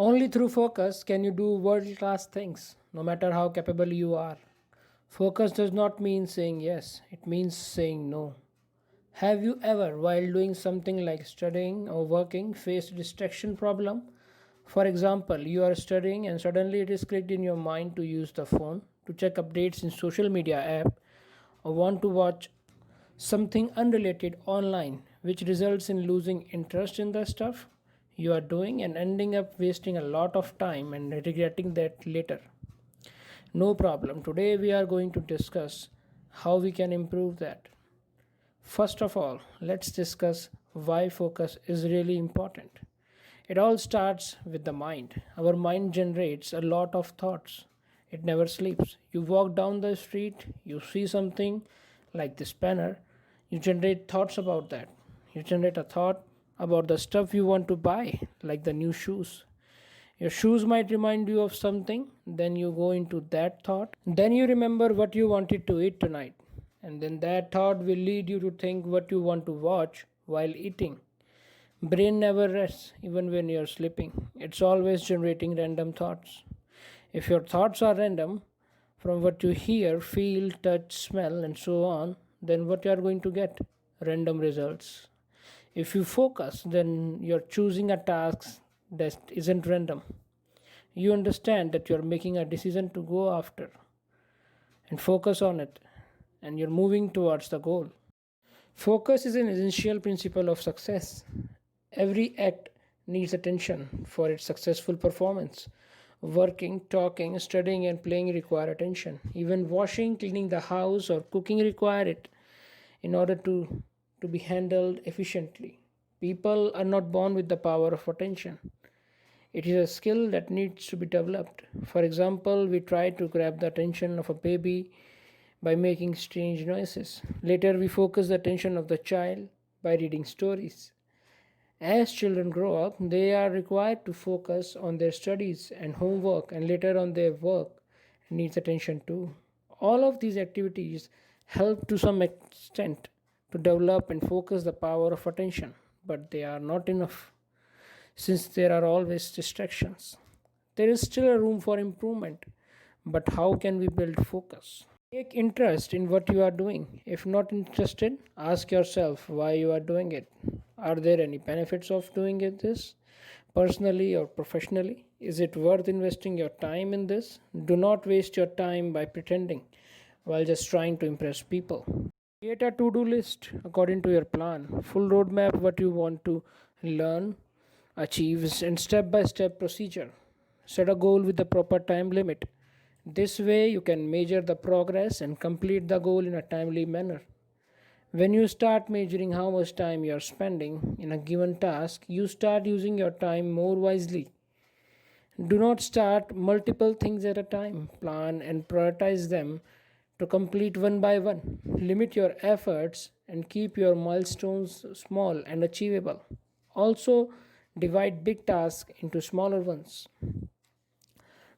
Only through focus can you do world class things, no matter how capable you are. Focus does not mean saying yes, it means saying no. Have you ever, while doing something like studying or working, faced a distraction problem? For example, you are studying and suddenly it is clicked in your mind to use the phone, to check updates in social media app, or want to watch something unrelated online, which results in losing interest in the stuff you are doing and ending up wasting a lot of time and regretting that later. No problem. Today we are going to discuss how we can improve that. First of all, let's discuss why focus is really important. It all starts with the mind. Our mind generates a lot of thoughts. It never sleeps. You walk down the street, you see something like this banner, you generate thoughts about that. You generate a thought about the stuff you want to buy, like the new shoes. Your shoes might remind you of something, then you go into that thought. Then you remember what you wanted to eat tonight. And then that thought will lead you to think what you want to watch while eating. Brain never rests even when you're sleeping. It's always generating random thoughts. If your thoughts are random, from what you hear, feel, touch, smell, and so on, then what you are going to get? Random results. If you focus, then you're choosing a task that isn't random. You understand that you're making a decision to go after and focus on it, and you're moving towards the goal. Focus is an essential principle of success. Every act needs attention for its successful performance. Working, talking, studying, and playing require attention. Even washing, cleaning the house, or cooking require it in order to be handled efficiently. People are not born with the power of attention. It is a skill that needs to be developed. For example, we try to grab the attention of a baby by making strange noises. Later, we focus the attention of the child by reading stories. As children grow up, they are required to focus on their studies and homework, and later on their work needs attention too. All of these activities help to some extent to develop and focus the power of attention, but they are not enough since there are always distractions. There is still a room for improvement, but how can we build focus? Take interest in what you are doing. If not interested, ask yourself why you are doing it. Are there any benefits of doing it this personally or professionally? Is it worth investing your time in this? Do not waste your time by pretending while just trying to impress people. Create a to do list according to your plan, full roadmap, what you want to learn, achieve, and step by step procedure. Set a goal with the proper time limit. This way, you can measure the progress and complete the goal in a timely manner. When you start measuring how much time you are spending in a given task, you start using your time more wisely. Do not start multiple things at a time. Plan and prioritize them to complete one by one. Limit your efforts and keep your milestones small and achievable. Also, divide big tasks into smaller ones.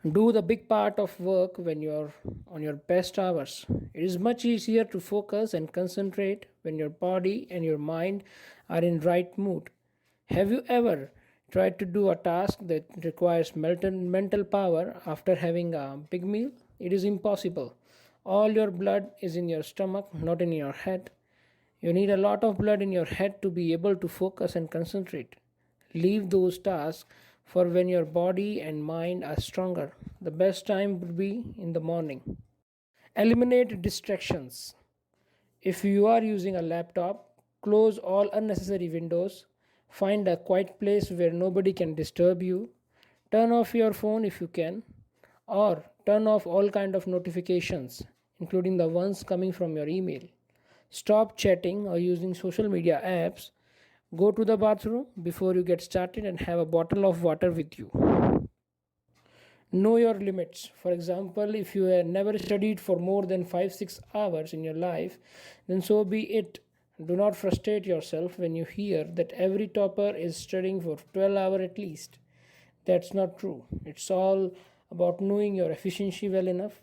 Do the big part of work when you're on your best hours. It is much easier to focus and concentrate when your body and your mind are in right mood. Have you ever tried to do a task that requires mental power after having a big meal? It is impossible. All your blood is in your stomach, not in your head. You need a lot of blood in your head to be able to focus and concentrate. Leave those tasks for when your body and mind are stronger. The best time would be in the morning. Eliminate distractions. If you are using a laptop, close all unnecessary windows. Find a quiet place where nobody can disturb you. Turn off your phone if you can, or turn off all kind of notifications, including the ones coming from your email. Stop chatting or using social media apps. Go to the bathroom before you get started and have a bottle of water with you. Know your limits. For example, if you have never studied for more than 5-6 hours in your life, then so be it. Do not frustrate yourself when you hear that every topper is studying for 12 hours at least. That's not true. It's all about knowing your efficiency well enough.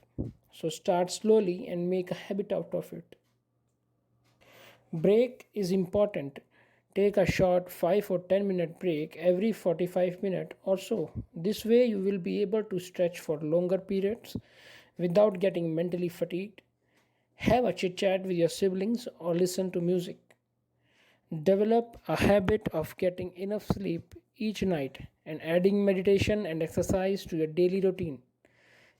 So start slowly and make a habit out of it. Break is important. Take a short 5 or 10-minute break every 45 minutes or so. This way, you will be able to stretch for longer periods without getting mentally fatigued. Have a chit chat with your siblings or listen to music. Develop a habit of getting enough sleep each night and adding meditation and exercise to your daily routine.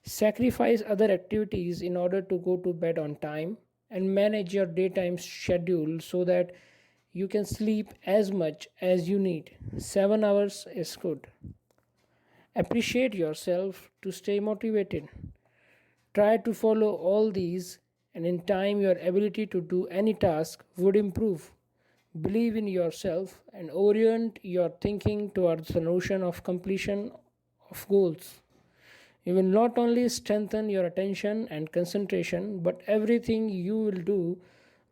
Sacrifice other activities in order to go to bed on time and manage your daytime schedule so that you can sleep as much as you need. 7 hours is good. Appreciate yourself to stay motivated. Try to follow all these, and in time, your ability to do any task would improve. Believe in yourself and orient your thinking towards the notion of completion of goals. You will not only strengthen your attention and concentration, but everything you will do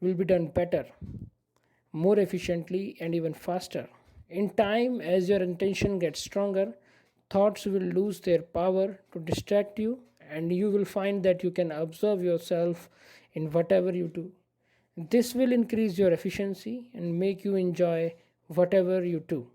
will be done better, more efficiently, and even faster. In time, as your intention gets stronger, thoughts will lose their power to distract you, and you will find that you can observe yourself in whatever you do. This will increase your efficiency and make you enjoy whatever you do.